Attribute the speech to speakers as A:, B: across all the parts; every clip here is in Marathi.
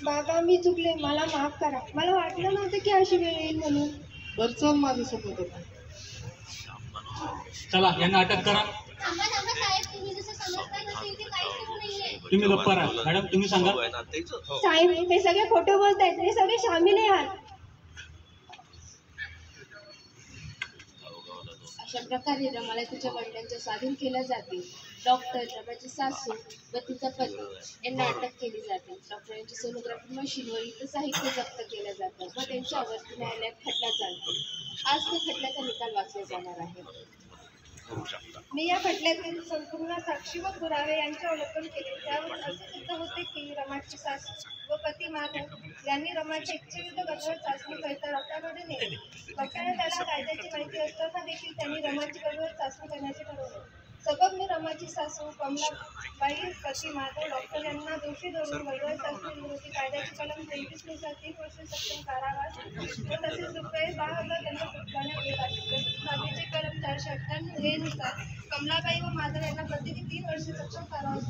A: बाबा मी चुकले, मला माफ करा. मला वाटलं नव्हतं की अशी वेळ येईल म्हणून.
B: बर चल माझ्यासोबत आता.
C: चला यांना अटक करा. तुम्ही गप्पा राहा. मॅडम तुम्ही सांगा.
A: साहेब हे सगळे खोटं बोलतायत, हे सगळे शामिल आहात.
D: अशा प्रकारे रमाला तिच्या वडिलांच्या स्वाधीन केल्या जाते. डॉक्टर, रमाची सासू व तिचा पती यांना अटक केली जाते. डॉक्टरांची सोनोग्राफी मशीनवर इतर साहित्य जप्त केलं जातं व त्यांच्यावर न्यायालयात खटला चालतो. आज त्या खटल्याचा निकाल वाचला जाणार आहे.
A: मी या खटल्यातील संपूर्ण साक्षी व पुरावे यांचे अवलोकन केले. त्यावर असे सिद्ध होते की रमाची सासू व पती माधव यांनी रमाची इच्छेविरुद्ध गर्भ चाचणी करता डॉक्टरांकडे नेले. डॉक्टरांना त्याला कायद्याची माहिती असताना देखील त्यांनी रमाची गर्भ चाचणी करण्याचे ठरवले. सबब मी रमाची सासू कमलाबाई पती माधव डॉक्टर यांना दोषी धरून गर्भ चाचणी विरोधी कायद्याची कलम 23 नुसार 3 वर्ष सक्षम कारावास व तसेच रुपये 10,000 दंड ठोठावण्यात येत आहे. तसेच कायद्याचे कलम 498 ए नुसार कमलाबाई व माधव यांना प्रत्येकी 3 वर्ष सक्षम कारावास.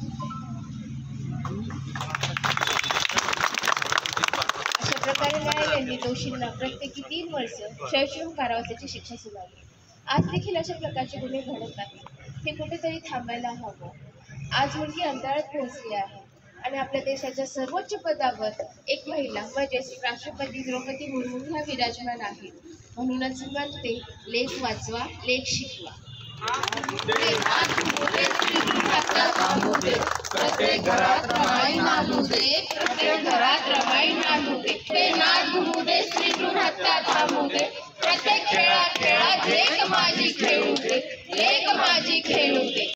D: अशा प्रकारे न्यायालयाने दोषींना प्रत्येकी 3 वर्ष सश्रम कारावासाची शिक्षा सुनावली. आज देखील अशा प्रकारचे गुन्हे घडत आहेत. हे कुठेतरी थांबायला हवं. आज मुलगी अंतराळात पोहोचली आहे आणि आपल्या देशाच्या सर्वोच्च पदावर एक महिला म्हणजेच राष्ट्रपती द्रौपदी मुर्मू ह्या विराजमान आहेत. म्हणूनच म्हणते, लेख वाचवा, लेख शिकवा. प्रत्येक घरात रमाई नांदू दे, प्रत्येक घरात रमाई नांदू दे. ते नाद घुमू दे, स्त्रीभ्रूण हत्या थांबू दे. प्रत्येक खेळात खेळात लेक माझी खेळू दे.